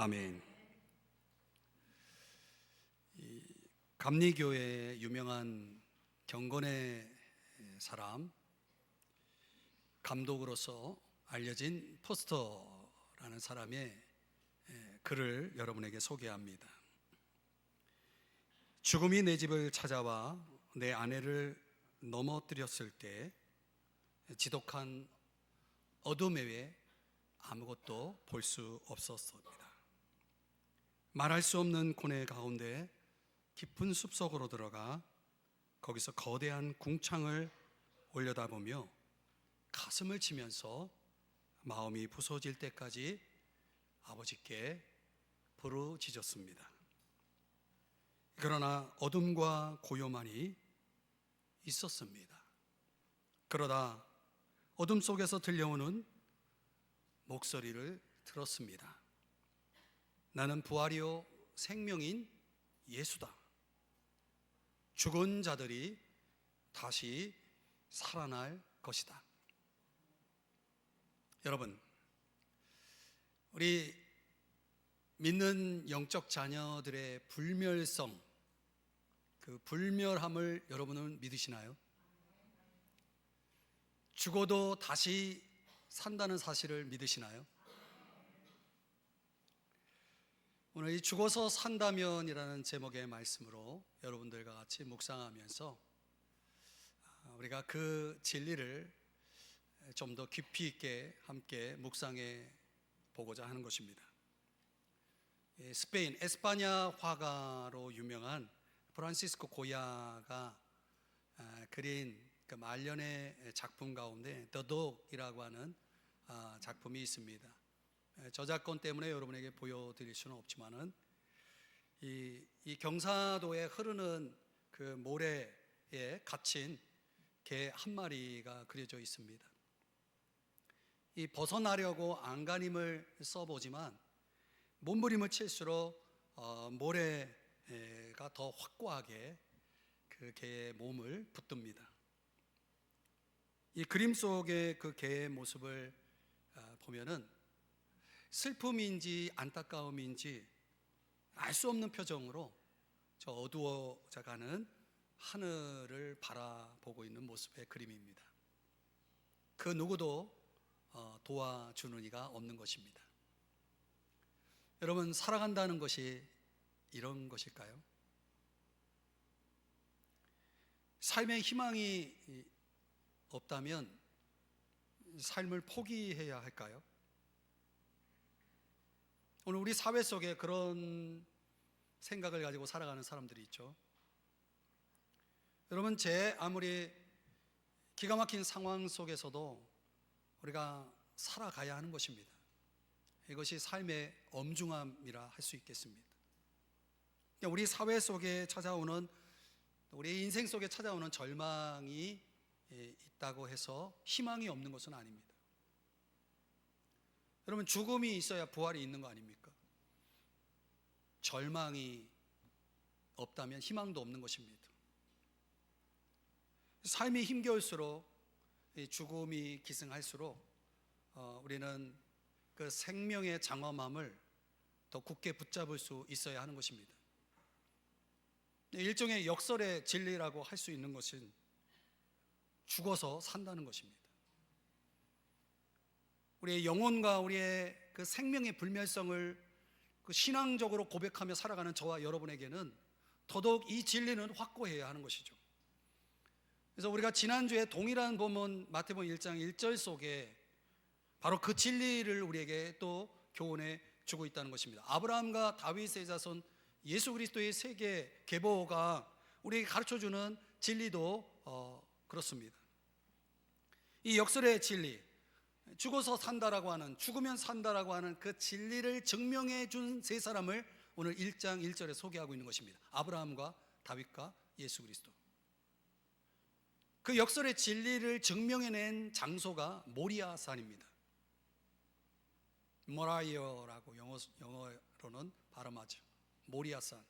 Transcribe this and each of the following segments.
아멘. 이 감리교회의 유명한 경건의 사람, 감독으로서 알려진 포스터라는 사람의 글을 여러분에게 소개합니다. 죽음이 내 집을 찾아와 내 아내를 넘어뜨렸을 때 지독한 어둠 외에 아무것도 볼 수 없었습니다. 말할 수 없는 고뇌 가운데 깊은 숲속으로 들어가 거기서 거대한 궁창을 올려다보며 가슴을 치면서 마음이 부서질 때까지 아버지께 부르짖었습니다. 그러나 어둠과 고요만이 있었습니다. 그러다 어둠 속에서 들려오는 목소리를 들었습니다. 나는 부활이요 생명인 예수다. 죽은 자들이 다시 살아날 것이다. 여러분, 우리 믿는 영적 자녀들의 불멸성, 그 불멸함을 여러분은 믿으시나요? 죽어도 다시 산다는 사실을 믿으시나요? 오늘 이 죽어서 산다면이라는 제목의 말씀으로 여러분들과 같이 묵상하면서 우리가 그 진리를 좀 더 깊이 있게 함께 묵상해 보고자 하는 것입니다. 스페인 에스파냐 화가로 유명한 프란시스코 고야가 그린 그 말년의 작품 가운데 The Dog이라고 하는 작품이 있습니다. 저작권 때문에 여러분에게 보여드릴 수는 없지만은 이 경사도에 흐르는 그 모래에 갇힌 개 한 마리가 그려져 있습니다. 이 벗어나려고 안간힘을 써보지만 몸부림을 칠수록 모래가 더 확고하게 그 개의 몸을 붙듭니다. 이 그림 속의 그 개의 모습을 보면은 슬픔인지 안타까움인지 알 수 없는 표정으로 저 어두워져 가는 하늘을 바라보고 있는 모습의 그림입니다. 그 누구도 도와주는 이가 없는 것입니다. 여러분, 살아간다는 것이 이런 것일까요? 삶의 희망이 없다면 삶을 포기해야 할까요? 오늘 우리 사회 속에 그런 생각을 가지고 살아가는 사람들이 있죠. 여러분, 아무리 기가 막힌 상황 속에서도 우리가 살아가야 하는 것입니다. 이것이 삶의 엄중함이라 할 수 있겠습니다. 우리 사회 속에 찾아오는, 우리 인생 속에 찾아오는 절망이 있다고 해서 희망이 없는 것은 아닙니다. 여러분, 죽음이 있어야 부활이 있는 거 아닙니까? 절망이 없다면 희망도 없는 것입니다. 삶이 힘겨울수록, 죽음이 기승할수록 우리는 그 생명의 장엄함을 더 굳게 붙잡을 수 있어야 하는 것입니다. 일종의 역설의 진리라고 할 수 있는 것은 죽어서 산다는 것입니다. 우리의 영혼과 우리의 그 생명의 불멸성을 그 신앙적으로 고백하며 살아가는 저와 여러분에게는 더더욱 이 진리는 확고해야 하는 것이죠. 그래서 우리가 지난주에 동일한 본문 마태복음 1장 1절 속에 바로 그 진리를 우리에게 또 교훈해 주고 있다는 것입니다. 아브라함과 다윗의 자손 예수 그리스도의 세계 계보가 우리에게 가르쳐주는 진리도 그렇습니다. 이 역설의 진리, 죽어서 산다라고 하는, 죽으면 산다라고 하는 그 진리를 증명해 준 세 사람을 오늘 1장 1절에 소개하고 있는 것입니다. 아브라함과 다윗과 예수 그리스도. 그 역설의 진리를 증명해낸 장소가 모리아산입니다. 모라이어라고 영어로는 발음하죠. 모리아산.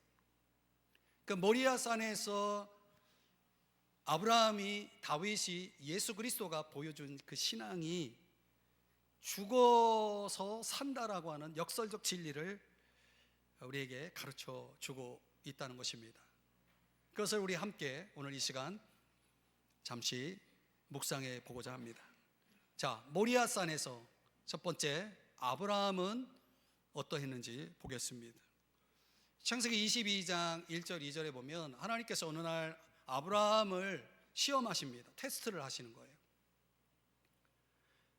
그 모리아산에서 아브라함이, 다윗이, 예수 그리스도가 보여준 그 신앙이 죽어서 산다라고 하는 역설적 진리를 우리에게 가르쳐 주고 있다는 것입니다. 그것을 우리 함께 오늘 이 시간 잠시 묵상해 보고자 합니다. 자, 모리아산에서 첫 번째 아브라함은 어떠했는지 보겠습니다. 창세기 22장 1절 2절에 보면 하나님께서 어느 날 아브라함을 시험하십니다. 테스트를 하시는 거예요.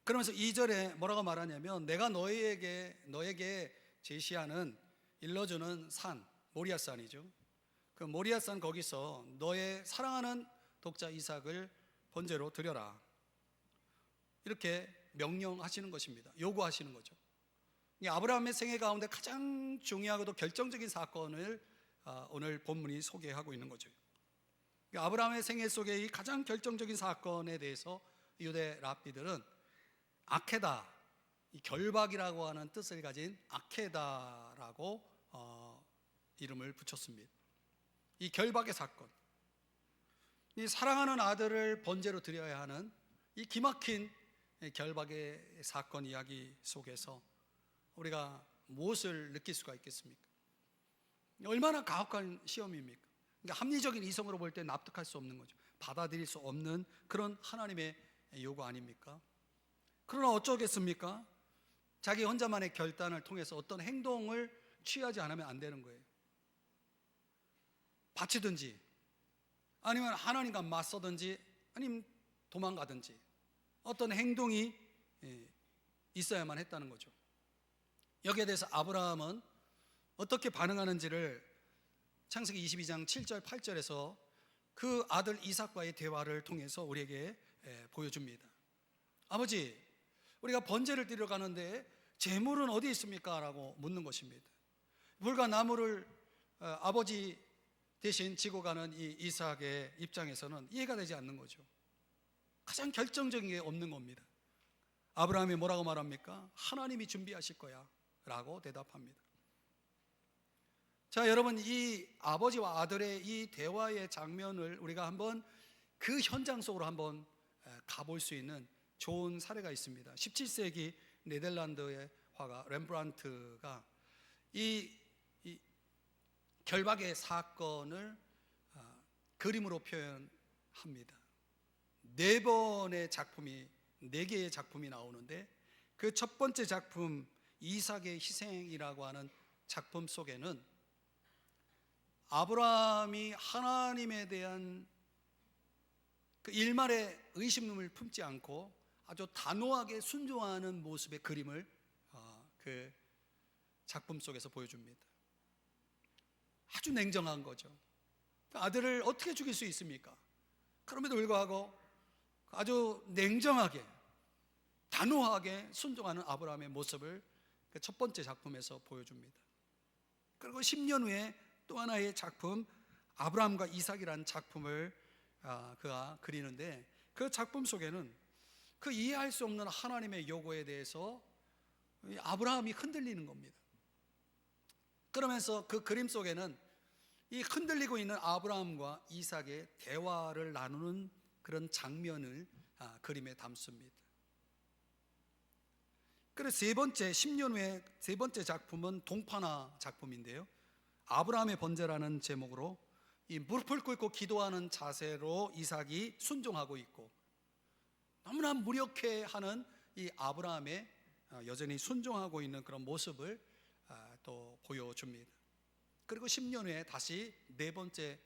그러면서 2절에 뭐라고 말하냐면 내가 너에게 제시하는 일러주는 산, 모리아산이죠. 그 모리아산 거기서 너의 사랑하는 독자 이삭을 번제로 드려라. 이렇게 명령하시는 것입니다. 요구하시는 거죠. 아브라함의 생애 가운데 가장 중요하고도 결정적인 사건을 오늘 본문이 소개하고 있는 거죠. 아브라함의 생애 속에 이 가장 결정적인 사건에 대해서 유대 랍비들은 아케다, 이 결박이라고 하는 뜻을 가진 아케다라고 이름을 붙였습니다. 이 결박의 사건, 이 사랑하는 아들을 번제로 드려야 하는 이 기막힌 결박의 사건 이야기 속에서 우리가 무엇을 느낄 수가 있겠습니까? 얼마나 가혹한 시험입니까? 그러니까 합리적인 이성으로 볼 때 납득할 수 없는 거죠. 받아들일 수 없는 그런 하나님의 요구 아닙니까? 그러나 어쩌겠습니까? 자기 혼자만의 결단을 통해서 어떤 행동을 취하지 않으면 안 되는 거예요. 바치든지 아니면 하나님과 맞서든지 아니면 도망가든지 어떤 행동이 있어야만 했다는 거죠. 여기에 대해서 아브라함은 어떻게 반응하는지를 창세기 22장 7절 8절에서 그 아들 이삭과의 대화를 통해서 우리에게 보여줍니다. 아버지, 우리가 번제를 드리러 가는데 제물은 어디 있습니까? 라고 묻는 것입니다. 불과 나무를 아버지 대신 지고 가는 이 이삭의 입장에서는 이해가 되지 않는 거죠. 가장 결정적인 게 없는 겁니다. 아브라함이 뭐라고 말합니까? 하나님이 준비하실 거야 라고 대답합니다. 자, 여러분, 이 아버지와 아들의 이 대화의 장면을 우리가 한번 그 현장 속으로 한번 가볼 수 있는 좋은 사례가 있습니다. 17세기 네덜란드의 화가 렘브란트가 이 결박의 사건을 그림으로 표현합니다. 4개의 작품이 나오는데 그 첫 번째 작품 이삭의 희생이라고 하는 작품 속에는 아브라함이 하나님에 대한 그 일말의 의심을 품지 않고 아주 단호하게 순종하는 모습의 그림을 그 작품 속에서 보여줍니다. 아주 냉정한 거죠. 아들을 어떻게 죽일 수 있습니까? 그럼에도 불구하고 아주 냉정하게 단호하게 순종하는 아브라함의 모습을 그 첫 번째 작품에서 보여줍니다. 그리고 10년 후에 또 하나의 작품 아브라함과 이삭이라는 작품을 그가 그리는데 그 작품 속에는 그 이해할 수 없는 하나님의 요구에 대해서 아브라함이 흔들리는 겁니다. 그러면서 그 그림 속에는 이 흔들리고 있는 아브라함과 이삭의 대화를 나누는 그런 장면을 그림에 담습니다. 그래서 10년 후에 세 번째 작품은 동파나 작품인데요, 아브라함의 번제라는 제목으로 이 무릎을 꿇고 기도하는 자세로 이삭이 순종하고 있고 너무나 무력해하는 이 아브라함의 여전히 순종하고 있는 그런 모습을 또 보여줍니다. 그리고 10년 후에 다시 네 번째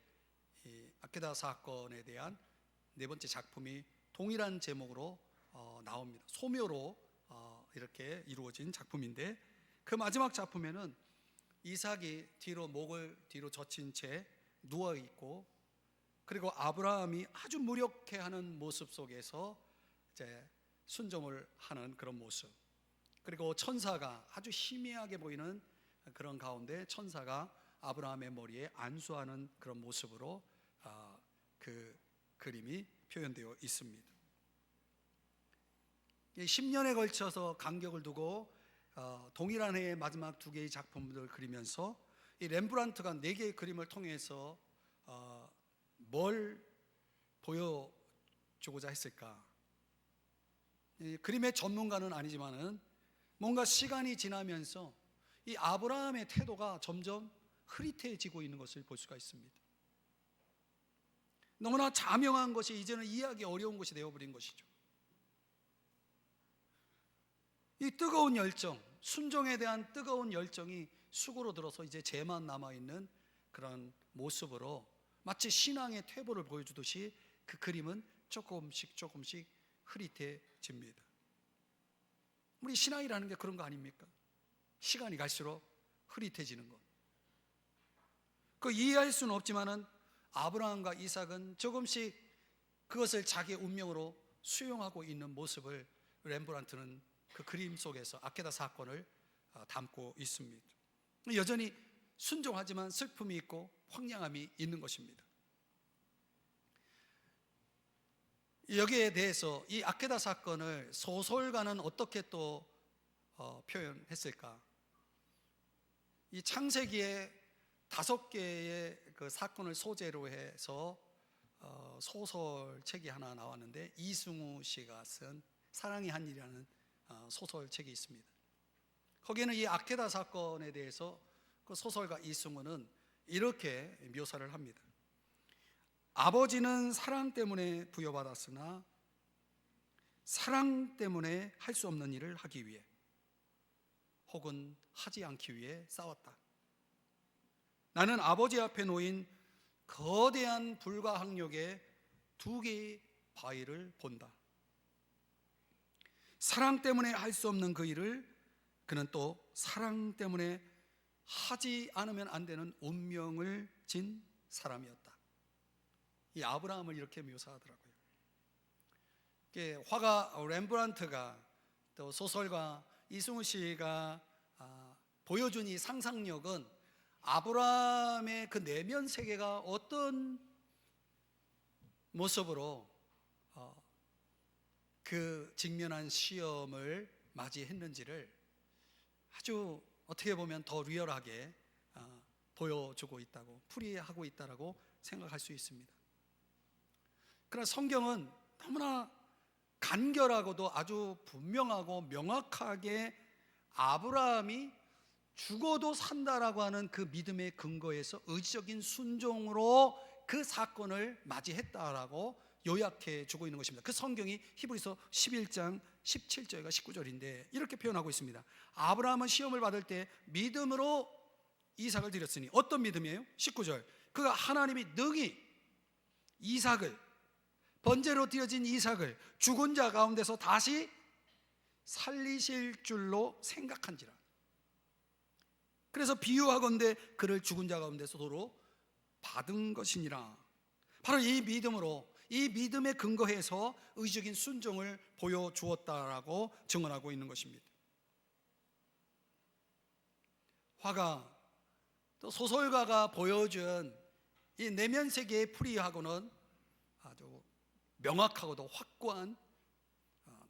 아케다 사건에 대한 네 번째 작품이 동일한 제목으로 나옵니다. 소묘로 이렇게 이루어진 작품인데 그 마지막 작품에는 이삭이 목을 뒤로 젖힌 채 누워 있고 그리고 아브라함이 아주 무력해하는 모습 속에서 이제 순종을 하는 그런 모습, 그리고 천사가 아주 희미하게 보이는 그런 가운데 천사가 아브라함의 머리에 안수하는 그런 모습으로 그 그림이 표현되어 있습니다. 10년에 걸쳐서 간격을 두고 동일한 해의 마지막 2개의 작품들을 그리면서 이 렘브란트가 4개의 그림을 통해서 뭘 보여주고자 했을까? 그림의 전문가는 아니지만은 뭔가 시간이 지나면서 이 아브라함의 태도가 점점 흐릿해지고 있는 것을 볼 수가 있습니다. 너무나 자명한 것이 이제는 이해하기 어려운 것이 되어버린 것이죠. 이 뜨거운 열정, 순종에 대한 뜨거운 열정이 수고로 들어서 이제 죄만 남아있는 그런 모습으로 마치 신앙의 퇴보를 보여주듯이 그 그림은 조금씩 흐릿해집니다. 우리 신앙이라는 게 그런 거 아닙니까? 시간이 갈수록 흐릿해지는 것. 그 이해할 수는 없지만은 아브라함과 이삭은 조금씩 그것을 자기의 운명으로 수용하고 있는 모습을 렘브란트는 그 그림 속에서 아케다 사건을 담고 있습니다. 여전히 순종하지만 슬픔이 있고 황량함이 있는 것입니다. 여기에 대해서 이 아케다 사건을 소설가는 어떻게 또 표현했을까? 이 창세기에 5개의 그 사건을 소재로 해서 소설책이 하나 나왔는데 이승우 씨가 쓴 사랑이 한 일이라는 소설책이 있습니다. 거기에는 이 아케다 사건에 대해서 그 소설가 이승우는 이렇게 묘사를 합니다. 아버지는 사랑 때문에 부여받았으나 사랑 때문에 할 수 없는 일을 하기 위해 혹은 하지 않기 위해 싸웠다. 나는 아버지 앞에 놓인 거대한 불가항력의 2개의 바위를 본다. 사랑 때문에 할 수 없는 그 일을 그는 또 사랑 때문에 하지 않으면 안 되는 운명을 진 사람이었다. 이 아브라함을 이렇게 묘사하더라고요. 화가 렘브란트가 또 소설가 이승우 씨가 보여준 이 상상력은 아브라함의 그 내면 세계가 어떤 모습으로 그 직면한 시험을 맞이했는지를 아주 어떻게 보면 더 리얼하게 보여주고 있다고, 풀이하고 있다고 생각할 수 있습니다. 그러나 성경은 너무나 간결하고도 아주 분명하고 명확하게 아브라함이 죽어도 산다라고 하는 그 믿음의 근거에서 의지적인 순종으로 그 사건을 맞이했다라고 요약해 주고 있는 것입니다. 그 성경이 히브리서 11장 17절과 19절인데 이렇게 표현하고 있습니다. 아브라함은 시험을 받을 때 믿음으로 이삭을 드렸으니, 어떤 믿음이에요? 19절, 그가 하나님이 능히 이삭을, 번제로 드려진 이삭을 죽은 자 가운데서 다시 살리실 줄로 생각한지라. 그래서 비유하건대 그를 죽은 자 가운데서 도로 받은 것이니라. 바로 이 믿음으로, 이 믿음에 근거해서 의지적인 순종을 보여주었다라고 증언하고 있는 것입니다. 화가 또 소설가가 보여준 이 내면 세계의 풀이하고는 아주 명확하고도 확고한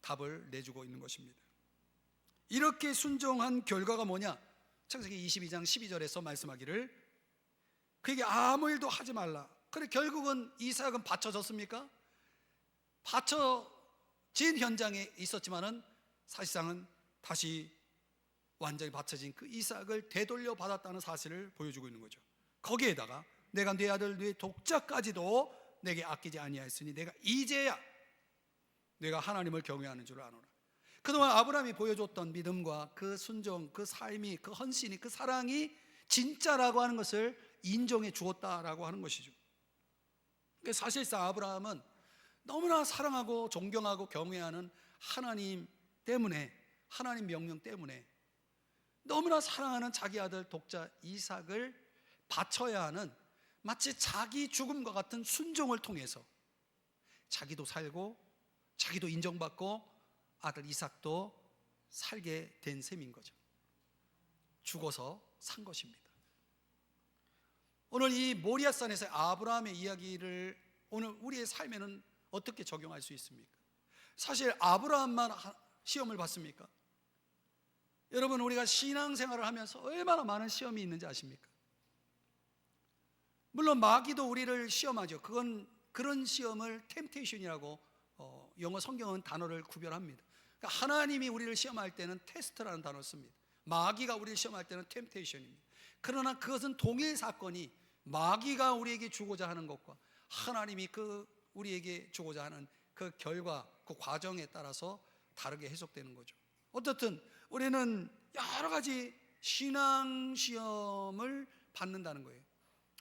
답을 내주고 있는 것입니다. 이렇게 순종한 결과가 뭐냐? 창세기 22장 12절에서 말씀하기를 그에게 아무 일도 하지 말라. 그래 결국은 이삭은 바쳐졌습니까? 바쳐진 현장에 있었지만은 사실상은 다시 완전히 바쳐진 그 이삭을 되돌려 받았다는 사실을 보여주고 있는 거죠. 거기에다가 내가 네 아들 네 독자까지도 내게 아끼지 아니하였으니 내가 이제야 내가 하나님을 경외하는 줄 아노라. 그동안 아브라함이 보여줬던 믿음과 그 순종, 그 삶이, 그 헌신이, 그 사랑이 진짜라고 하는 것을 인정해 주었다라고 하는 것이죠. 사실상 아브라함은 너무나 사랑하고 존경하고 경외하는 하나님 때문에, 하나님 명령 때문에 너무나 사랑하는 자기 아들 독자 이삭을 바쳐야 하는, 마치 자기 죽음과 같은 순종을 통해서 자기도 살고 자기도 인정받고 아들 이삭도 살게 된 셈인 거죠. 죽어서 산 것입니다. 오늘 이 모리아산에서 아브라함의 이야기를 오늘 우리의 삶에는 어떻게 적용할 수 있습니까? 사실 아브라함만 시험을 봤습니까? 여러분, 우리가 신앙생활을 하면서 얼마나 많은 시험이 있는지 아십니까? 물론 마귀도 우리를 시험하죠. 그런 시험을 템테이션이라고 영어 성경은 단어를 구별합니다. 그러니까 하나님이 우리를 시험할 때는 테스트라는 단어를 씁니다. 마귀가 우리를 시험할 때는 템테이션입니다. 그러나 그것은 동일 사건이 마귀가 우리에게 주고자 하는 것과 하나님이 우리에게 주고자 하는 그 결과, 그 과정에 따라서 다르게 해석되는 거죠. 어떻든 우리는 여러 가지 신앙 시험을 받는다는 거예요.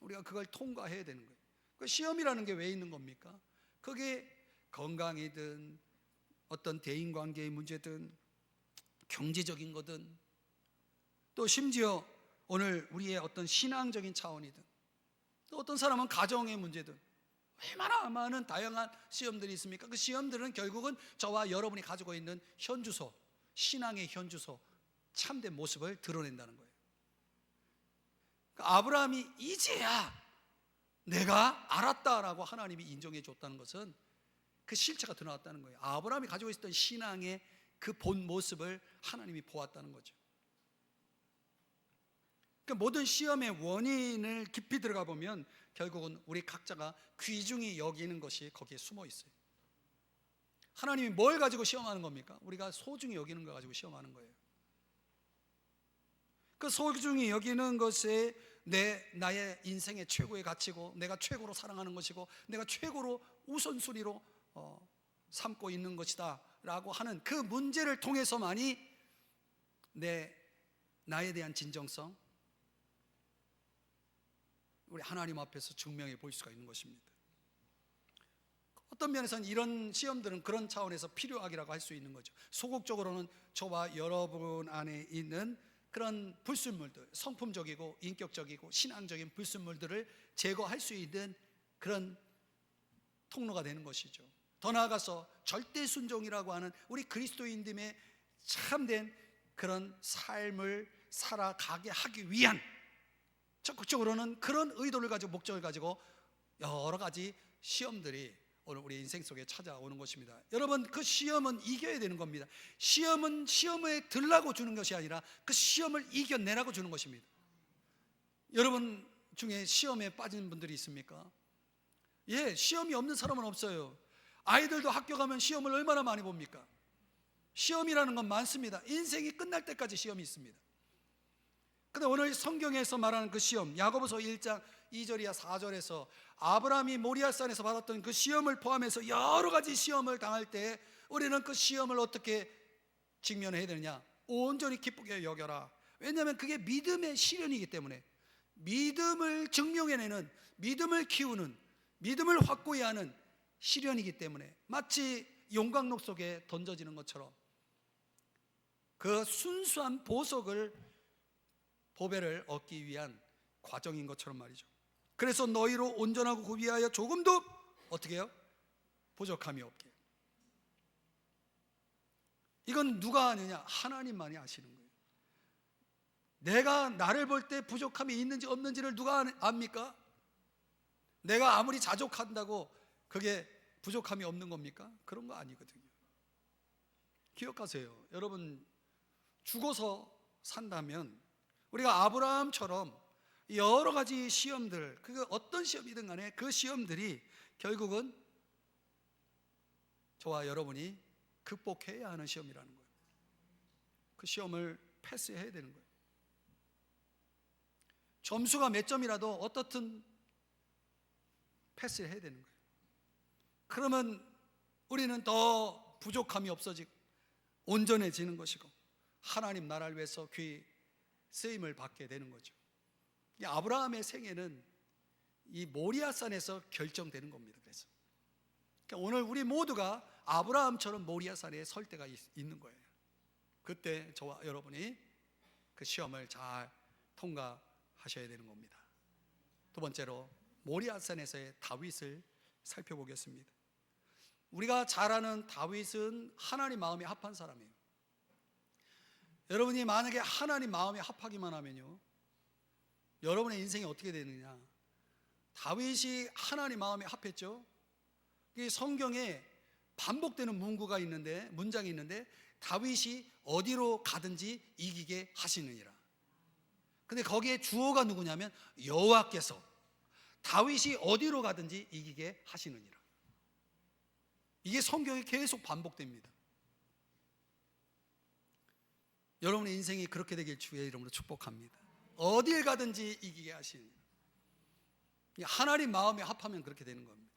우리가 그걸 통과해야 되는 거예요. 그 시험이라는 게 왜 있는 겁니까? 그게 건강이든 어떤 대인관계의 문제든 경제적인 거든 또 심지어 오늘 우리의 어떤 신앙적인 차원이든 또 어떤 사람은 가정의 문제든 얼마나 많은 다양한 시험들이 있습니까? 그 시험들은 결국은 저와 여러분이 가지고 있는 현주소, 신앙의 현주소, 참된 모습을 드러낸다는 거예요. 그러니까 아브라함이 이제야 내가 알았다라고 하나님이 인정해 줬다는 것은 그 실체가 드러났다는 거예요. 아브라함이 가지고 있었던 신앙의 그 본 모습을 하나님이 보았다는 거죠. 그러니까 모든 시험의 원인을 깊이 들어가 보면 결국은 우리 각자가 귀중히 여기는 것이 거기에 숨어 있어요. 하나님이 뭘 가지고 시험하는 겁니까? 우리가 소중히 여기는 거 가지고 시험하는 거예요. 그 소중히 여기는 것에 나의 인생의 최고의 가치고 내가 최고로 사랑하는 것이고 내가 최고로 우선순위로 삼고 있는 것이다 라고 하는 그 문제를 통해서만이 나에 대한 진정성, 우리 하나님 앞에서 증명해 볼 수가 있는 것입니다. 어떤 면에서는 이런 시험들은 그런 차원에서 필요하기라고 할 수 있는 거죠. 소극적으로는 저와 여러분 안에 있는 그런 불순물들, 성품적이고 인격적이고 신앙적인 불순물들을 제거할 수 있는 그런 통로가 되는 것이죠. 더 나아가서 절대 순종이라고 하는 우리 그리스도인들의 참된 그런 삶을 살아가게 하기 위한, 적극적으로는 그런 의도를 가지고 목적을 가지고 여러 가지 시험들이 오늘 우리 인생 속에 찾아오는 것입니다. 여러분, 그 시험은 이겨야 되는 겁니다. 시험은 시험에 들라고 주는 것이 아니라 그 시험을 이겨내라고 주는 것입니다. 여러분 중에 시험에 빠진 분들이 있습니까? 예, 시험이 없는 사람은 없어요. 아이들도 학교 가면 시험을 얼마나 많이 봅니까? 시험이라는 건 많습니다. 인생이 끝날 때까지 시험이 있습니다. 근데 오늘 성경에서 말하는 그 시험, 야고보서 1장 2절이야 4절에서 아브라함이 모리아산에서 받았던 그 시험을 포함해서 여러 가지 시험을 당할 때 우리는 그 시험을 어떻게 직면해야 되느냐? 온전히 기쁘게 여겨라. 왜냐하면 그게 믿음의 시련이기 때문에, 믿음을 증명해내는, 믿음을 키우는, 믿음을 확고히 하는 시련이기 때문에 마치 용광로 속에 던져지는 것처럼 그 순수한 보배를 얻기 위한 과정인 것처럼 말이죠. 그래서 너희로 온전하고 구비하여 조금도 어떻게 해요? 부족함이 없게. 이건 누가 아느냐? 하나님만이 아시는 거예요. 내가 나를 볼 때 부족함이 있는지 없는지를 누가 압니까? 내가 아무리 자족한다고 그게 부족함이 없는 겁니까? 그런 거 아니거든요. 기억하세요. 여러분, 죽어서 산다면 우리가 아브라함처럼 여러 가지 시험들, 그 어떤 시험이든 간에 그 시험들이 결국은 저와 여러분이 극복해야 하는 시험이라는 거예요. 그 시험을 패스해야 되는 거예요. 점수가 몇 점이라도 어떻든 패스를 해야 되는 거예요. 그러면 우리는 더 부족함이 없어지고 온전해지는 것이고 하나님 나라를 위해서 귀 쓰임을 받게 되는 거죠. 이 아브라함의 생애는 이 모리아산에서 결정되는 겁니다. 그래서 그러니까 오늘 우리 모두가 아브라함처럼 모리아산에 설 때가 있는 거예요. 그때 저와 여러분이 그 시험을 잘 통과하셔야 되는 겁니다. 두 번째로 모리아산에서의 다윗을 살펴보겠습니다. 우리가 잘 아는 다윗은 하나님 마음에 합한 사람이에요. 여러분이 만약에 하나님 마음에 합하기만 하면요, 여러분의 인생이 어떻게 되느냐? 다윗이 하나님 마음에 합했죠. 이 성경에 반복되는 문장이 있는데 다윗이 어디로 가든지 이기게 하시느니라. 근데 거기에 주어가 누구냐면 여호와께서 다윗이 어디로 가든지 이기게 하시느니라. 이게 성경에 계속 반복됩니다. 여러분의 인생이 그렇게 되길 주의 이름으로 축복합니다. 어딜 가든지 이기게 하시는 하나님 마음에 합하면 그렇게 되는 겁니다.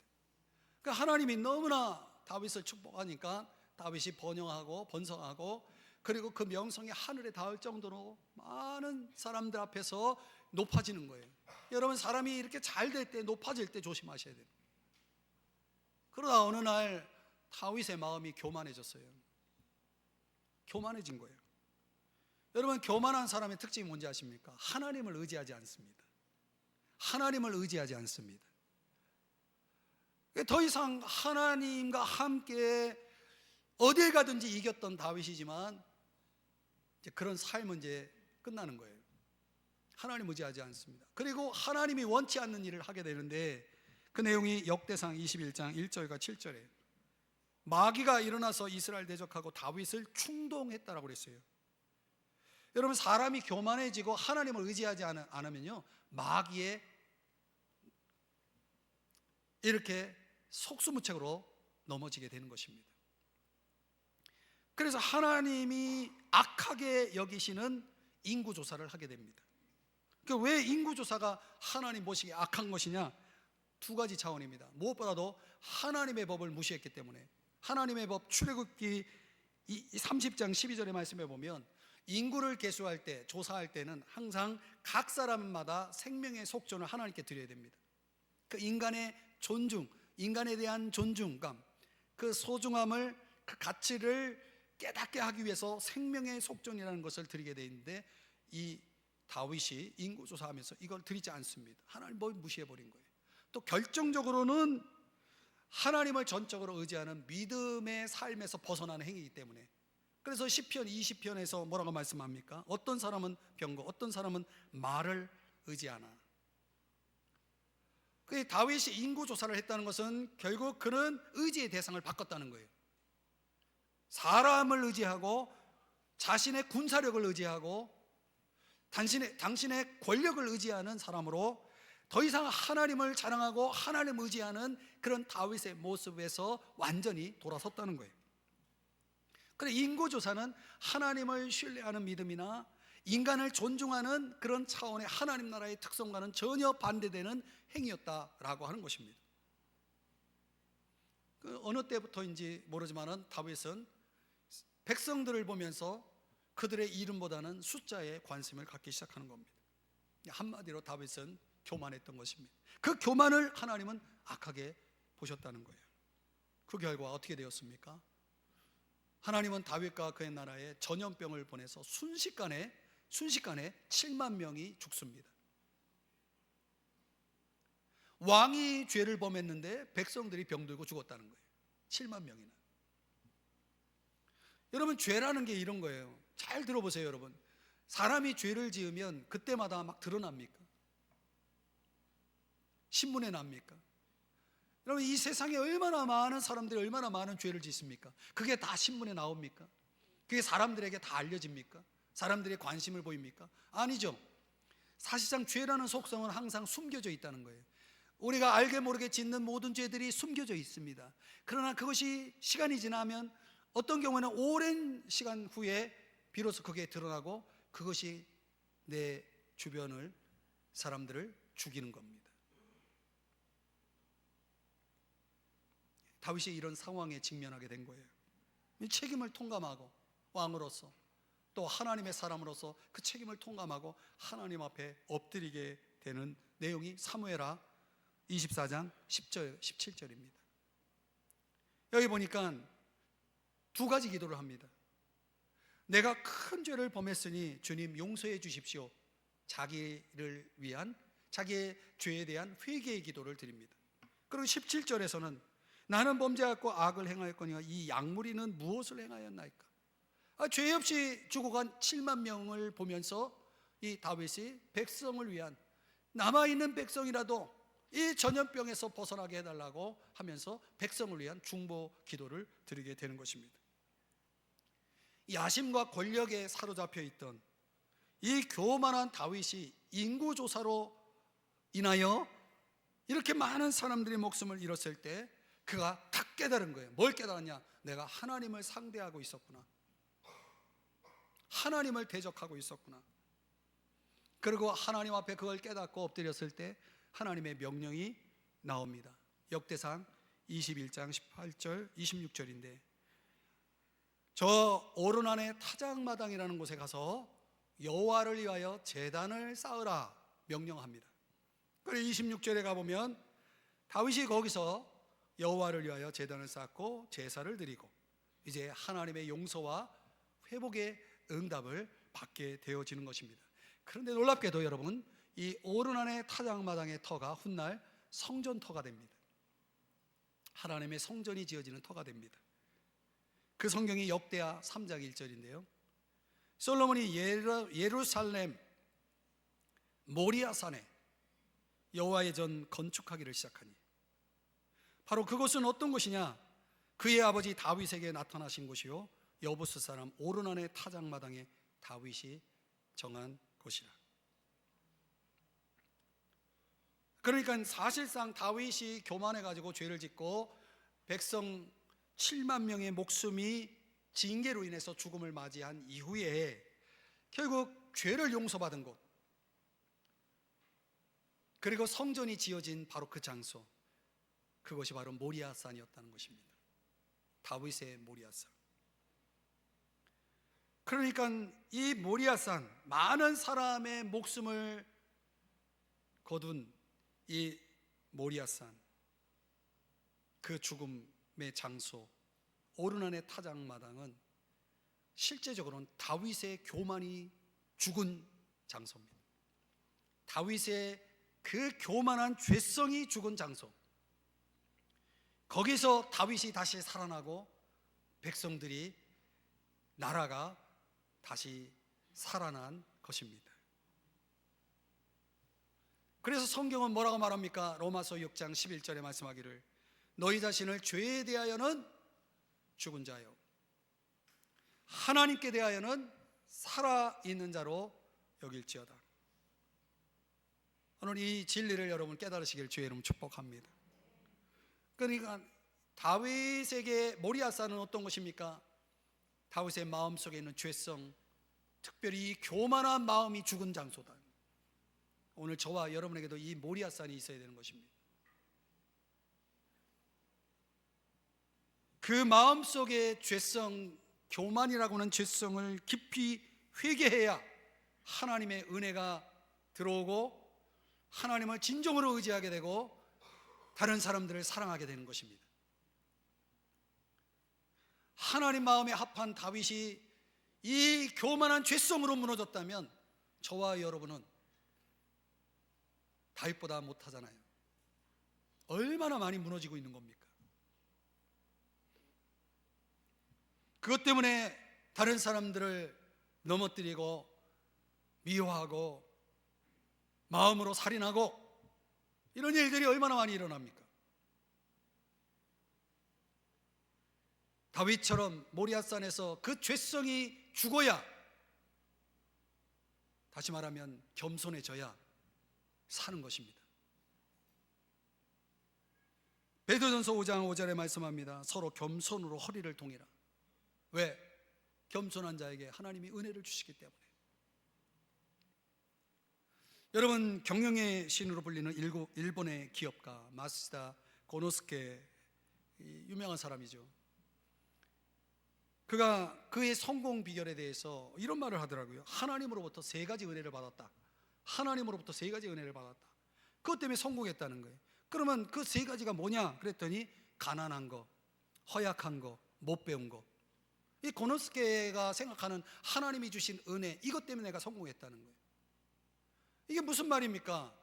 그러니까 하나님이 너무나 다윗을 축복하니까 다윗이 번영하고 번성하고, 그리고 그 명성이 하늘에 닿을 정도로 많은 사람들 앞에서 높아지는 거예요. 여러분, 사람이 이렇게 잘 될 때, 높아질 때 조심하셔야 돼요. 그러다 어느 날 다윗의 마음이 교만해졌어요. 교만해진 거예요. 여러분, 교만한 사람의 특징이 뭔지 아십니까? 하나님을 의지하지 않습니다. 하나님을 의지하지 않습니다. 더 이상 하나님과 함께 어딜 가든지 이겼던 다윗이지만 이제 그런 삶은 이제 끝나는 거예요. 하나님 의지하지 않습니다. 그리고 하나님이 원치 않는 일을 하게 되는데, 그 내용이 역대상 21장 1절과 7절이에요. 마귀가 일어나서 이스라엘 대적하고 다윗을 충동했다라고 그랬어요. 여러분, 사람이 교만해지고 하나님을 의지하지 않으면요, 마귀에 이렇게 속수무책으로 넘어지게 되는 것입니다. 그래서 하나님이 악하게 여기시는 인구조사를 하게 됩니다. 왜 인구조사가 하나님 보시기에 악한 것이냐? 두 가지 차원입니다. 무엇보다도 하나님의 법을 무시했기 때문에. 하나님의 법, 출애굽기 30장 12절의 말씀에 보면 인구를 계수할 때, 조사할 때는 항상 각 사람마다 생명의 속전을 하나님께 드려야 됩니다. 그 인간의 존중, 인간에 대한 존중감, 그 소중함을, 그 가치를 깨닫게 하기 위해서 생명의 속전이라는 것을 드리게 되어 있는데, 이 다윗이 인구조사하면서 이걸 드리지 않습니다. 하나님 뭘 무시해버린 거예요. 또 결정적으로는 하나님을 전적으로 의지하는 믿음의 삶에서 벗어나는 행위이기 때문에. 그래서 시편 20편에서 뭐라고 말씀합니까? 어떤 사람은 병거, 어떤 사람은 말을 의지하나. 그 다윗이 인구조사를 했다는 것은 결국 그는 의지의 대상을 바꿨다는 거예요. 사람을 의지하고 자신의 군사력을 의지하고 당신의 권력을 의지하는 사람으로 더 이상 하나님을 자랑하고 하나님을 의지하는 그런 다윗의 모습에서 완전히 돌아섰다는 거예요. 그래, 인구조사는 하나님을 신뢰하는 믿음이나 인간을 존중하는 그런 차원의 하나님 나라의 특성과는 전혀 반대되는 행위였다라고 하는 것입니다. 어느 때부터인지 모르지만 다윗은 백성들을 보면서 그들의 이름보다는 숫자에 관심을 갖기 시작하는 겁니다. 한마디로 다윗은 교만했던 것입니다. 그 교만을 하나님은 악하게 보셨다는 거예요. 그 결과 어떻게 되었습니까? 하나님은 다윗과 그의 나라에 전염병을 보내서 순식간에 7만 명이 죽습니다. 왕이 죄를 범했는데 백성들이 병들고 죽었다는 거예요. 7만 명이나. 여러분, 죄라는 게 이런 거예요. 잘 들어보세요, 여러분. 사람이 죄를 지으면 그때마다 막 드러납니까? 신문에 납니까? 여러분, 이 세상에 얼마나 많은 사람들이 얼마나 많은 죄를 짓습니까? 그게 다 신문에 나옵니까? 그게 사람들에게 다 알려집니까? 사람들의 관심을 보입니까? 아니죠. 사실상 죄라는 속성은 항상 숨겨져 있다는 거예요. 우리가 알게 모르게 짓는 모든 죄들이 숨겨져 있습니다. 그러나 그것이 시간이 지나면 어떤 경우에는 오랜 시간 후에 비로소 그게 드러나고 그것이 내 주변을, 사람들을 죽이는 겁니다. 다윗이 이런 상황에 직면하게 된 거예요. 책임을 통감하고 왕으로서 또 하나님의 사람으로서 그 책임을 통감하고 하나님 앞에 엎드리게 되는 내용이 사무엘하 24장 10절, 17절입니다. 여기 보니까 두 가지 기도를 합니다. 내가 큰 죄를 범했으니 주님 용서해 주십시오. 자기를 위한, 자기의 죄에 대한 회개의 기도를 드립니다. 그리고 17절에서는 나는 범죄하였고 악을 행하였거니와 이 약물이는 무엇을 행하였나이까? 죄 없이 죽어간 7만 명을 보면서 이 다윗이 백성을 위한, 남아있는 백성이라도 이 전염병에서 벗어나게 해달라고 하면서 백성을 위한 중보 기도를 드리게 되는 것입니다. 야심과 권력에 사로잡혀 있던 이 교만한 다윗이 인구조사로 인하여 이렇게 많은 사람들의 목숨을 잃었을 때 그가 딱 깨달은 거예요. 뭘 깨달았냐? 내가 하나님을 상대하고 있었구나. 하나님을 대적하고 있었구나. 그리고 하나님 앞에 그걸 깨닫고 엎드렸을 때 하나님의 명령이 나옵니다. 역대상 21장 18절 26절인데 저 오르난의 타작마당이라는 곳에 가서 여호와를 위하여 제단을 쌓으라 명령합니다. 그리고 26절에 가보면 다윗이 거기서 여호와를 위하여 제단을 쌓고 제사를 드리고 이제 하나님의 용서와 회복의 응답을 받게 되어지는 것입니다. 그런데 놀랍게도 여러분, 이 오르난의 타작마당의 터가 훗날 성전터가 됩니다. 하나님의 성전이 지어지는 터가 됩니다. 그 성경이 역대하 3장 1절인데요 솔로몬이 예루살렘 모리아산에 여호와의 전 건축하기를 시작하니 바로 그곳은 어떤 곳이냐? 그의 아버지 다윗에게 나타나신 곳이요 여부스 사람 오르난의 타작마당에 다윗이 정한 곳이라. 그러니까 사실상 다윗이 교만해가지고 죄를 짓고 백성 7만 명의 목숨이 징계로 인해서 죽음을 맞이한 이후에 결국 죄를 용서받은 곳, 그리고 성전이 지어진 바로 그 장소, 그것이 바로 모리아산이었다는 것입니다. 다윗의 모리아산. 그러니까 이 모리아산, 많은 사람의 목숨을 거둔 이 모리아산, 그 죽음의 장소 오르난의 타작마당은 실제적으로는 다윗의 교만이 죽은 장소입니다. 다윗의 그 교만한 죄성이 죽은 장소, 거기서 다윗이 다시 살아나고 백성들이, 나라가 다시 살아난 것입니다. 그래서 성경은 뭐라고 말합니까? 로마서 6장 11절에 말씀하기를 너희 자신을 죄에 대하여는 죽은 자요 하나님께 대하여는 살아있는 자로 여길지어다. 오늘 이 진리를 여러분 깨달으시길 주의 이름 축복합니다. 그러니까 다윗에게 모리아산은 어떤 것입니까? 다윗의 마음속에 있는 죄성, 특별히 이 교만한 마음이 죽은 장소다. 오늘 저와 여러분에게도 이 모리아산이 있어야 되는 것입니다. 그 마음속의 죄성, 교만이라고 하는 죄성을 깊이 회개해야 하나님의 은혜가 들어오고 하나님을 진정으로 의지하게 되고 다른 사람들을 사랑하게 되는 것입니다. 하나님 마음에 합한 다윗이 이 교만한 죄성으로 무너졌다면 저와 여러분은 다윗보다 못하잖아요. 얼마나 많이 무너지고 있는 겁니까? 그것 때문에 다른 사람들을 넘어뜨리고 미워하고 마음으로 살인하고 이런 일들이 얼마나 많이 일어납니까? 다윗처럼 모리아산에서 그 죄성이 죽어야, 다시 말하면 겸손해져야 사는 것입니다. 베드로전서 5장 5절에 말씀합니다. 서로 겸손으로 허리를 동이라. 왜? 겸손한 자에게 하나님이 은혜를 주시기 때문에. 여러분, 경영의 신으로 불리는 일본의 기업가 마쓰다 고노스케, 유명한 사람이죠. 그가 그의 성공 비결에 대해서 이런 말을 하더라고요. 하나님으로부터 3가지 은혜를 받았다. 하나님으로부터 3가지 은혜를 받았다. 그것 때문에 성공했다는 거예요. 그러면 그 3가지가 뭐냐? 그랬더니 가난한 거, 허약한 거, 못 배운 거. 이 고노스케가 생각하는 하나님이 주신 은혜, 이것 때문에 내가 성공했다는 거예요. 이게 무슨 말입니까?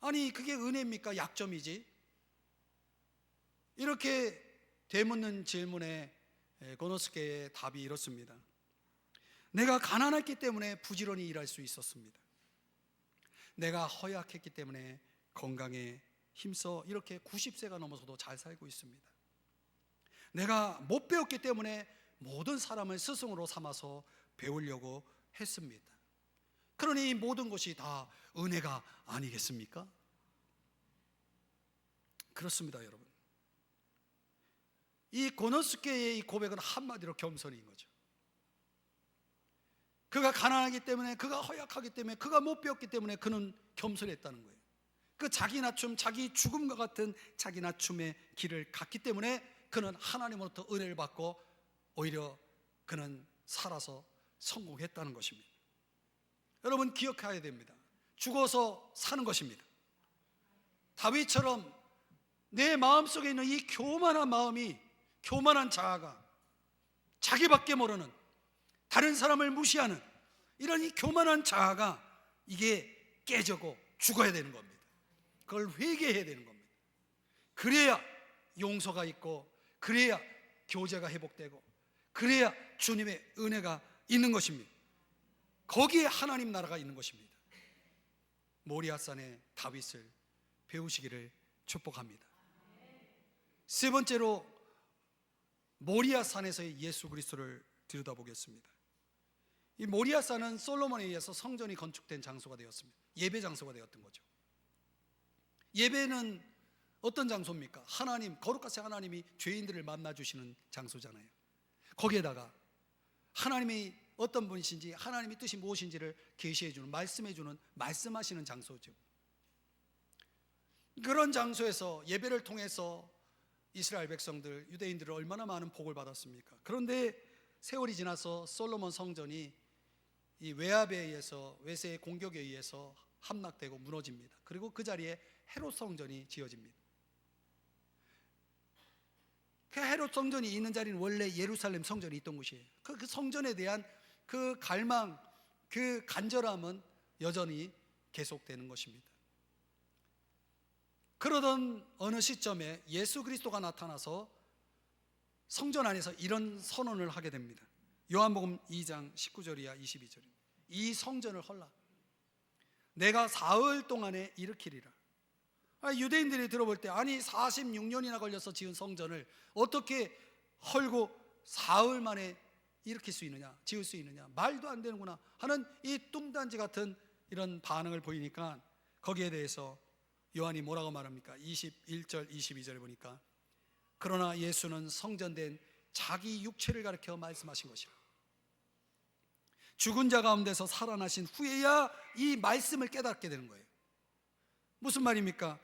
아니 그게 은혜입니까? 약점이지? 이렇게 되묻는 질문에 고노스케의 답이 이렇습니다. 내가 가난했기 때문에 부지런히 일할 수 있었습니다. 내가 허약했기 때문에 건강에 힘써 이렇게 90세가 넘어서도 잘 살고 있습니다. 내가 못 배웠기 때문에 모든 사람을 스승으로 삼아서 배우려고 했습니다. 그러니 이 모든 것이 다 은혜가 아니겠습니까? 그렇습니다, 여러분. 이 고노스케의 이 고백은 한마디로 겸손인 거죠. 그가 가난하기 때문에, 그가 허약하기 때문에, 그가 못 배웠기 때문에 그는 겸손했다는 거예요. 그 자기 낮춤, 자기 죽음과 같은 자기 낮춤의 길을 갔기 때문에 그는 하나님으로부터 은혜를 받고 오히려 그는 살아서 성공했다는 것입니다. 여러분 기억해야 됩니다. 죽어서 사는 것입니다. 다윗처럼 내 마음속에 있는 이 교만한 마음이, 교만한 자아가, 자기밖에 모르는, 다른 사람을 무시하는 이런 이 교만한 자아가 이게 깨지고 죽어야 되는 겁니다. 그걸 회개해야 되는 겁니다. 그래야 용서가 있고, 그래야 교제가 회복되고, 그래야 주님의 은혜가 있는 것입니다. 거기에 하나님 나라가 있는 것입니다. 모리아산의 다윗을 배우시기를 축복합니다. 세 번째로 모리아산에서의 예수 그리스도를 들여다보겠습니다. 이 모리아산은 솔로몬에 의해서 성전이 건축된 장소가 되었습니다. 예배 장소가 되었던 거죠. 예배는 어떤 장소입니까? 하나님, 거룩하신 하나님이 죄인들을 만나주시는 장소잖아요. 거기에다가 하나님이 어떤 분이신지, 하나님의 뜻이 무엇인지를 계시해주는, 말씀해주는, 말씀하시는 장소죠. 그런 장소에서 예배를 통해서 이스라엘 백성들, 유대인들은 얼마나 많은 복을 받았습니까? 그런데 세월이 지나서 솔로몬 성전이 이 외압에 의해서, 외세의 공격에 의해서 함락되고 무너집니다. 그리고 그 자리에 헤롯 성전이 지어집니다. 그 헤롯 성전이 있는 자리는 원래 예루살렘 성전이 있던 곳이에요. 그 성전에 대한 그 갈망, 그 간절함은 여전히 계속되는 것입니다. 그러던 어느 시점에 예수 그리스도가 나타나서 성전 안에서 이런 선언을 하게 됩니다. 요한복음 2장 19절이야 22절입니다. 이 성전을 헐라, 내가 사흘 동안에 일으키리라. 유대인들이 들어볼 때, 아니 46년이나 걸려서 지은 성전을 어떻게 헐고 사흘 만에 일으킬 수 있느냐, 지을 수 있느냐, 말도 안 되는구나 하는 이 뚱딴지 같은 이런 반응을 보이니까, 거기에 대해서 요한이 뭐라고 말합니까? 21절 22절에 보니까, 그러나 예수는 성전된 자기 육체를 가리켜 말씀하신 것이라. 죽은 자 가운데서 살아나신 후에야 이 말씀을 깨닫게 되는 거예요. 무슨 말입니까?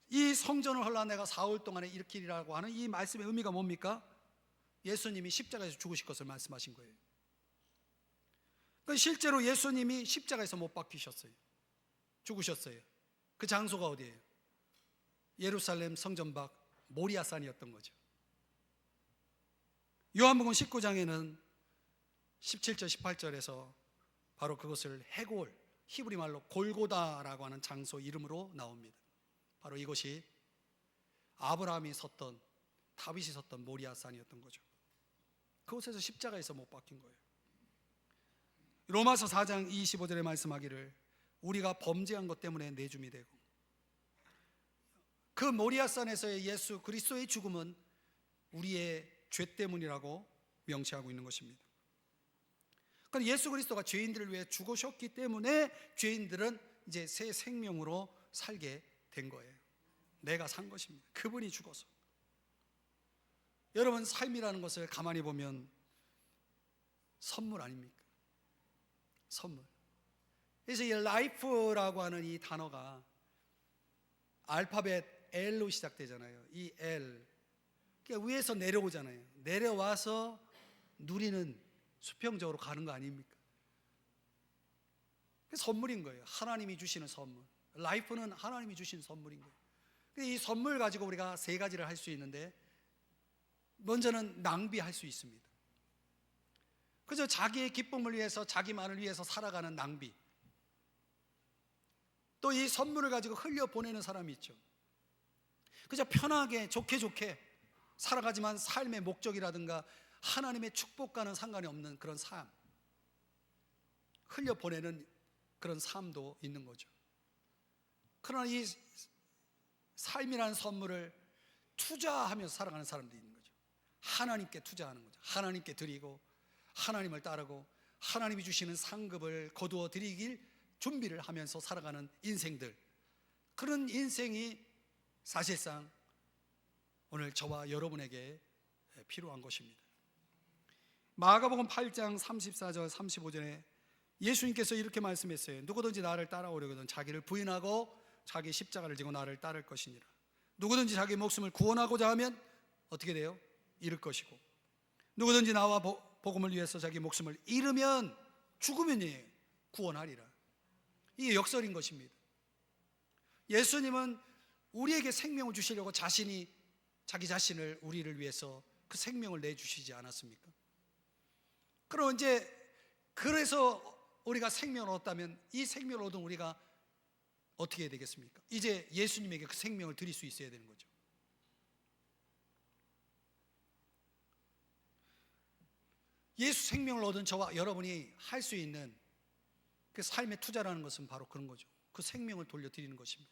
이 성전을 헐라 내가 사흘 동안에 일으키리라고 하는 이 말씀의 의미가 뭡니까? 예수님이 십자가에서 죽으실 것을 말씀하신 거예요. 실제로 예수님이 십자가에서 못 박히셨어요. 죽으셨어요. 그 장소가 어디예요? 예루살렘 성전 밖 모리아산이었던 거죠. 요한복음 19장에는 17절 18절에서 바로 그것을 해골, 히브리 말로 골고다라고 하는 장소 이름으로 나옵니다. 바로 이것이 아브라함이 섰던, 다윗이 섰던 모리아산이었던 거죠. 그곳에서 십자가에서 못 박힌 거예요. 로마서 4장 25절에 말씀하기를, 우리가 범죄한 것 때문에 내줌이 되고, 그 모리아산에서의 예수 그리스도의 죽음은 우리의 죄 때문이라고 명시하고 있는 것입니다. 그러니까 예수 그리스도가 죄인들을 위해 죽으셨기 때문에 죄인들은 이제 새 생명으로 살게 된 거예요. 내가 산 것입니다. 그분이 죽어서. 여러분, 삶이라는 것을 가만히 보면 선물 아닙니까? 선물. 그래서 이 life라고 하는 이 단어가 알파벳 L로 시작되잖아요. 이 L, 그러니까 위에서 내려오잖아요. 내려와서 누리는, 수평적으로 가는 거 아닙니까? 선물인 거예요. 하나님이 주시는 선물. 라이프는 하나님이 주신 선물인 거예요. 이 선물 가지고 우리가 세 가지를 할 수 있는데, 먼저는 낭비할 수 있습니다. 그저 자기의 기쁨을 위해서, 자기만을 위해서 살아가는 낭비. 또 이 선물을 가지고 흘려보내는 사람이 있죠. 그저 편하게 좋게 살아가지만 삶의 목적이라든가 하나님의 축복과는 상관이 없는 그런 삶, 흘려보내는 그런 삶도 있는 거죠. 그러나 이 삶이라는 선물을 투자하면서 살아가는 사람도 있는 거죠. 하나님께 투자하는 거죠. 하나님께 드리고, 하나님을 따르고, 하나님이 주시는 상급을 거두어 드리길 준비를 하면서 살아가는 인생들, 그런 인생이 사실상 오늘 저와 여러분에게 필요한 것입니다. 마가복음 8장 34절 35절에 예수님께서 이렇게 말씀했어요. 누구든지 나를 따라오려거든 자기를 부인하고 자기 십자가를 지고 나를 따를 것이니라. 누구든지 자기 목숨을 구원하고자 하면 어떻게 돼요? 잃을 것이고, 누구든지 나와 복음을 위해서 자기 목숨을 잃으면 죽으면 구원하리라. 이게 역설인 것입니다. 예수님은 우리에게 생명을 주시려고 자신이 자기 자신을 우리를 위해서 그 생명을 내주시지 않았습니까? 그럼 이제 그래서 우리가 생명을 얻었다면 이 생명을 얻은 우리가 어떻게 해야 되겠습니까? 이제 예수님에게 그 생명을 드릴 수 있어야 되는 거죠. 예수 생명을 얻은 저와 여러분이 할 수 있는 그 삶의 투자라는 것은 바로 그런 거죠. 그 생명을 돌려드리는 것입니다.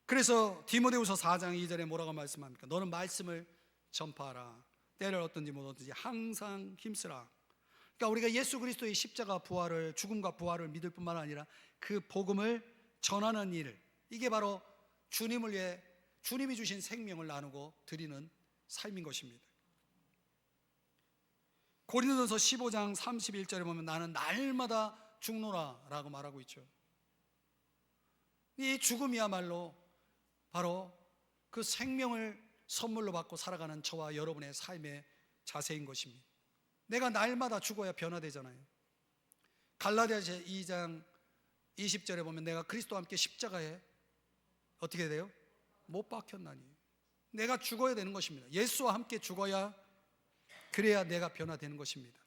그래서 디모데후서 4장 2절에 뭐라고 말씀합니까? 너는 말씀을 전파하라. 때를 얻든지 못 얻든지 항상 힘쓰라. 그러니까 우리가 예수 그리스도의 십자가 부활을, 죽음과 부활을 믿을 뿐만 아니라 그 복음을 전하는 일, 이게 바로 주님을 위해 주님이 주신 생명을 나누고 드리는 삶인 것입니다. 고린도전서 15장 31절에 보면 나는 날마다 죽노라 라고 말하고 있죠. 이 죽음이야말로 바로 그 생명을 선물로 받고 살아가는 저와 여러분의 삶의 자세인 것입니다. 내가 날마다 죽어야 변화되잖아요. 갈라디아서 2장 20절에 보면 내가 그리스도와 함께 십자가에 어떻게 돼요? 못 박혔나니. 내가 죽어야 되는 것입니다. 예수와 함께 죽어야, 그래야 내가 변화되는 것입니다.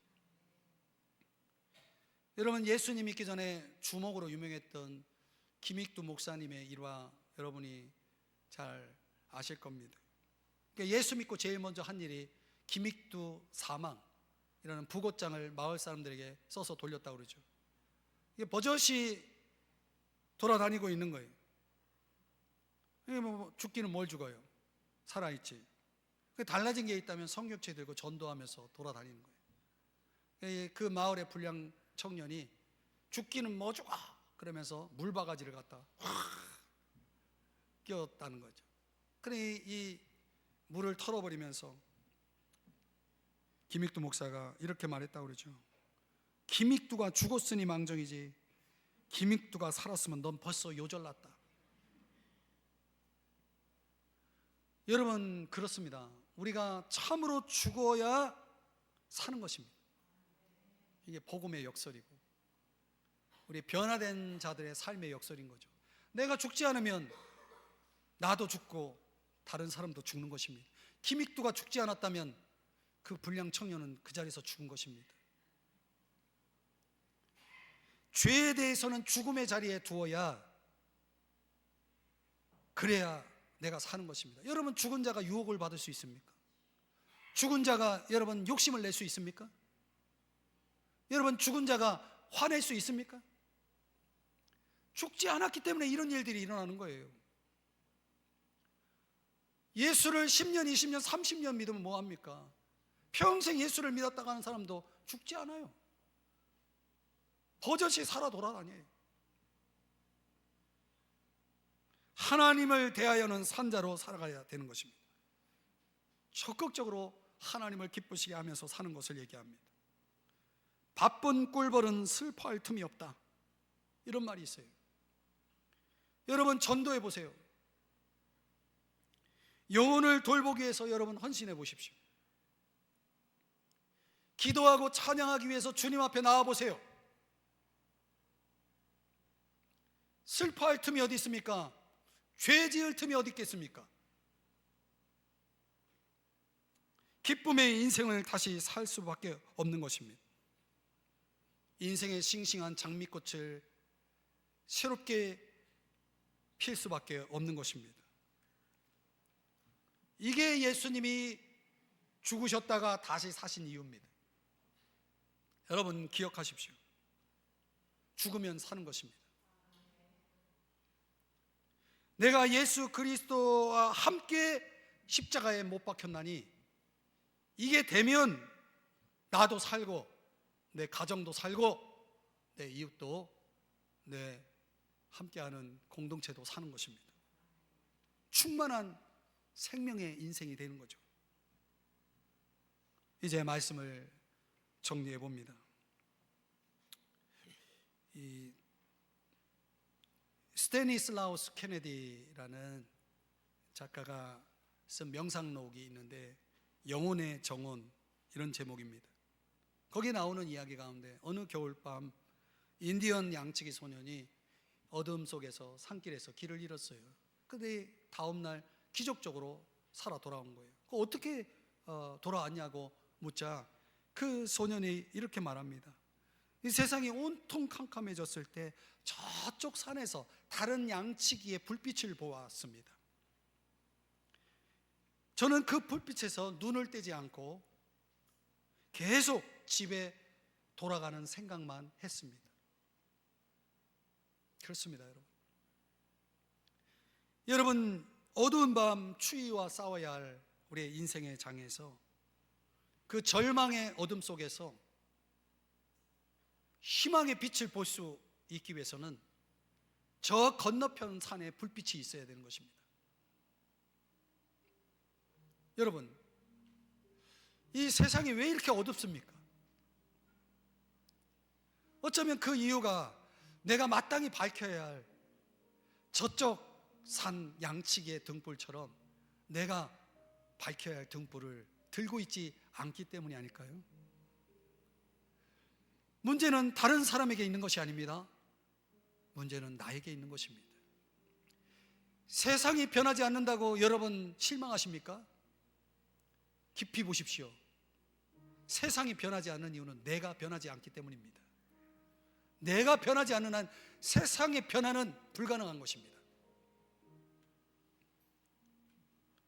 여러분, 예수님 믿기 전에 주목으로 유명했던 김익두 목사님의 일화 여러분이 잘 아실 겁니다. 그러니까 예수 믿고 제일 먼저 한 일이 김익두 사망이라는 부고장을 마을 사람들에게 써서 돌렸다고 그러죠. 이게 버젓이 돌아다니고 있는 거예요. 이게 뭐 죽기는 뭘 죽어요? 살아있지. 달라진 게 있다면 성경책 들고 전도하면서 돌아다니는 거예요. 그 마을의 불량 청년이 죽기는 뭐 죽어 그러면서 물바가지를 갖다 확 끼웠다는 거죠. 그러니 이 물을 털어버리면서 김익두 목사가 이렇게 말했다고 그러죠. 김익두가 죽었으니 망정이지 김익두가 살았으면 넌 벌써 요절났다. 여러분, 그렇습니다. 우리가 참으로 죽어야 사는 것입니다. 이게 복음의 역설이고 우리 변화된 자들의 삶의 역설인 거죠. 내가 죽지 않으면 나도 죽고 다른 사람도 죽는 것입니다. 김익두가 죽지 않았다면 그 불량 청년은 그 자리에서 죽은 것입니다. 죄에 대해서는 죽음의 자리에 두어야, 그래야 내가 사는 것입니다. 여러분, 죽은 자가 유혹을 받을 수 있습니까? 죽은 자가 여러분 욕심을 낼 수 있습니까? 여러분, 죽은 자가 화낼 수 있습니까? 죽지 않았기 때문에 이런 일들이 일어나는 거예요. 예수를 10년, 20년, 30년 믿으면 뭐합니까? 평생 예수를 믿었다가 하는 사람도 죽지 않아요. 버젓이 살아 돌아다녀요. 하나님을 대하여는 산자로 살아가야 되는 것입니다. 적극적으로 하나님을 기쁘시게 하면서 사는 것을 얘기합니다. 바쁜 꿀벌은 슬퍼할 틈이 없다, 이런 말이 있어요. 여러분, 전도해 보세요. 영혼을 돌보기 위해서 여러분 헌신해 보십시오. 기도하고 찬양하기 위해서 주님 앞에 나와 보세요. 슬퍼할 틈이 어디 있습니까? 죄 지을 틈이 어디 있겠습니까? 기쁨의 인생을 다시 살 수밖에 없는 것입니다. 인생의 싱싱한 장미꽃을 새롭게 필 수밖에 없는 것입니다. 이게 예수님이 죽으셨다가 다시 사신 이유입니다. 여러분, 기억하십시오. 죽으면 사는 것입니다. 내가 예수 그리스도와 함께 십자가에 못 박혔나니 이게 되면 나도 살고 내 가정도 살고 내 이웃도 내 함께하는 공동체도 사는 것입니다. 충만한 생명의 인생이 되는 거죠. 이제 말씀을 정리해 봅니다. 이 스테니슬라우스 케네디라는 작가가 쓴 명상록이 있는데 영혼의 정원 이런 제목입니다. 거기에 나오는 이야기 가운데 어느 겨울밤 인디언 양치기 소년이 어둠 속에서 산길에서 길을 잃었어요. 근데 다음날 기적적으로 살아 돌아온 거예요. 어떻게 돌아왔냐고 묻자 그 소년이 이렇게 말합니다. 이 세상이 온통 캄캄해졌을 때 저쪽 산에서 다른 양치기의 불빛을 보았습니다. 저는 그 불빛에서 눈을 떼지 않고 계속 집에 돌아가는 생각만 했습니다. 그렇습니다, 여러분. 여러분, 어두운 밤 추위와 싸워야 할 우리의 인생의 장에서 그 절망의 어둠 속에서 희망의 빛을 볼 수 있기 위해서는 저 건너편 산에 불빛이 있어야 되는 것입니다. 여러분, 이 세상이 왜 이렇게 어둡습니까? 어쩌면 그 이유가 내가 마땅히 밝혀야 할 저쪽 산 양치기의 등불처럼 내가 밝혀야 할 등불을 들고 있지 않기 때문이 아닐까요? 문제는 다른 사람에게 있는 것이 아닙니다. 문제는 나에게 있는 것입니다. 세상이 변하지 않는다고 여러분 실망하십니까? 깊이 보십시오. 세상이 변하지 않는 이유는 내가 변하지 않기 때문입니다. 내가 변하지 않는 한 세상의 변화는 불가능한 것입니다.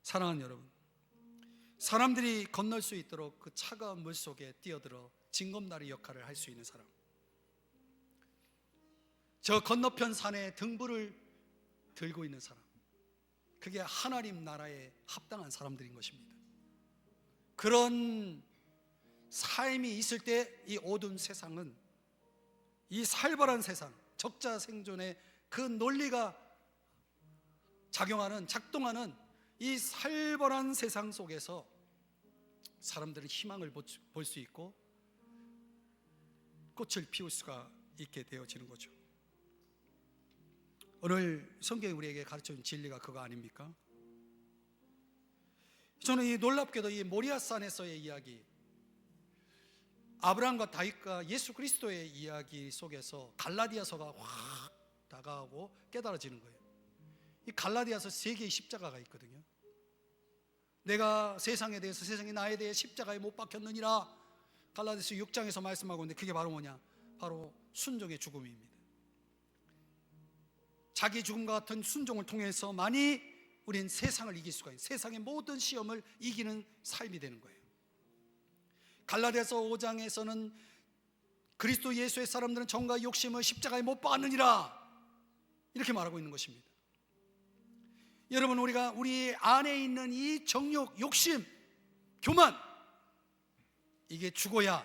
사랑하는 여러분, 사람들이 건널 수 있도록 그 차가운 물 속에 뛰어들어 징검다리 역할을 할 수 있는 사람, 저 건너편 산에 등불을 들고 있는 사람, 그게 하나님 나라에 합당한 사람들인 것입니다. 그런 삶이 있을 때 이 어두운 세상은, 이 살벌한 세상, 적자 생존의 그 논리가 작동하는 이 살벌한 세상 속에서 사람들은 희망을 볼 수 있고 꽃을 피울 수가 있게 되어지는 거죠. 오늘 성경이 우리에게 가르쳐준 진리가 그거 아닙니까? 저는 이 놀랍게도 이 모리아산에서의 이야기, 아브라함과 다윗과 예수 그리스도의 이야기 속에서 갈라디아서가 확 다가오고 깨달아지는 거예요. 이 갈라디아서 3개의 십자가가 있거든요. 내가 세상에 대해서, 세상이 나에 대해 십자가에 못 박혔느니라, 갈라디아서 6장에서 말씀하고 있는데 그게 바로 뭐냐? 바로 순종의 죽음입니다. 자기 죽음과 같은 순종을 통해서 만이 우린 세상을 이길 수가 있어요. 세상의 모든 시험을 이기는 삶이 되는 거예요. 갈라디아서 5장에서는 그리스도 예수의 사람들은 정과 욕심을 십자가에 못 박았느니라 이렇게 말하고 있는 것입니다. 여러분, 우리가 우리 안에 있는 이 정욕, 욕심, 교만, 이게 죽어야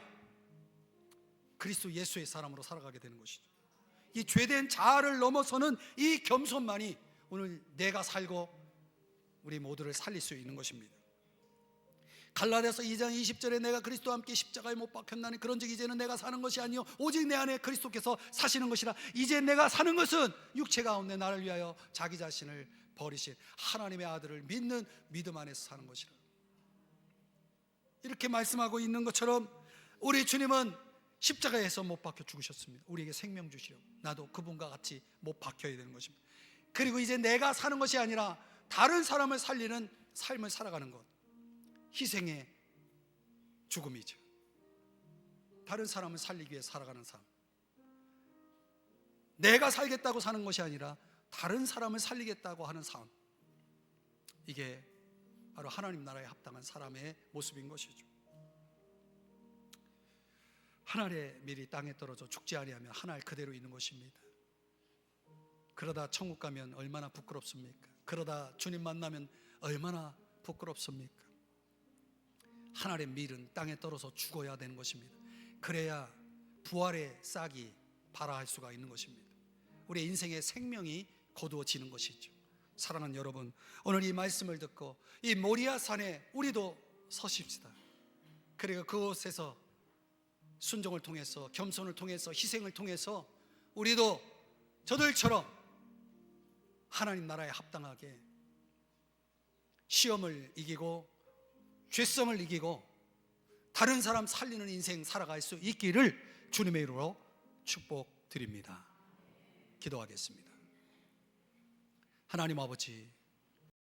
그리스도 예수의 사람으로 살아가게 되는 것이죠. 이 죄된 자아를 넘어서는 이 겸손만이 오늘 내가 살고 우리 모두를 살릴 수 있는 것입니다. 갈라디아서 2장 20절에 내가 그리스도와 함께 십자가에 못 박혔나니 그런즉 이제는 내가 사는 것이 아니요 오직 내 안에 그리스도께서 사시는 것이라. 이제 내가 사는 것은 육체 가운데 나를 위하여 자기 자신을 버리신 하나님의 아들을 믿는 믿음 안에서 사는 것이라. 이렇게 말씀하고 있는 것처럼 우리 주님은 십자가에서 못 박혀 죽으셨습니다. 우리에게 생명 주시려고. 나도 그분과 같이 못 박혀야 되는 것입니다. 그리고 이제 내가 사는 것이 아니라 다른 사람을 살리는 삶을 살아가는 것, 희생의 죽음이죠. 다른 사람을 살리기 위해 살아가는 삶, 내가 살겠다고 사는 것이 아니라 다른 사람을 살리겠다고 하는 삶, 이게 바로 하나님 나라에 합당한 사람의 모습인 것이죠. 한 알의 밀이 땅에 떨어져 죽지 아니하면 한 알 그대로 있는 것입니다. 그러다 천국 가면 얼마나 부끄럽습니까? 그러다 주님 만나면 얼마나 부끄럽습니까? 한 알의 밀은 땅에 떨어져 죽어야 되는 것입니다. 그래야 부활의 싹이 발아할 수가 있는 것입니다. 우리의 인생의 생명이 거두어지는 것이죠. 사랑하는 여러분, 오늘 이 말씀을 듣고 이 모리아산에 우리도 서십시다. 그리고 그곳에서 순종을 통해서, 겸손을 통해서, 희생을 통해서 우리도 저들처럼 하나님 나라에 합당하게 시험을 이기고 죄성을 이기고 다른 사람 살리는 인생 살아갈 수 있기를 주님의 이름으로 축복드립니다. 기도하겠습니다. 하나님 아버지,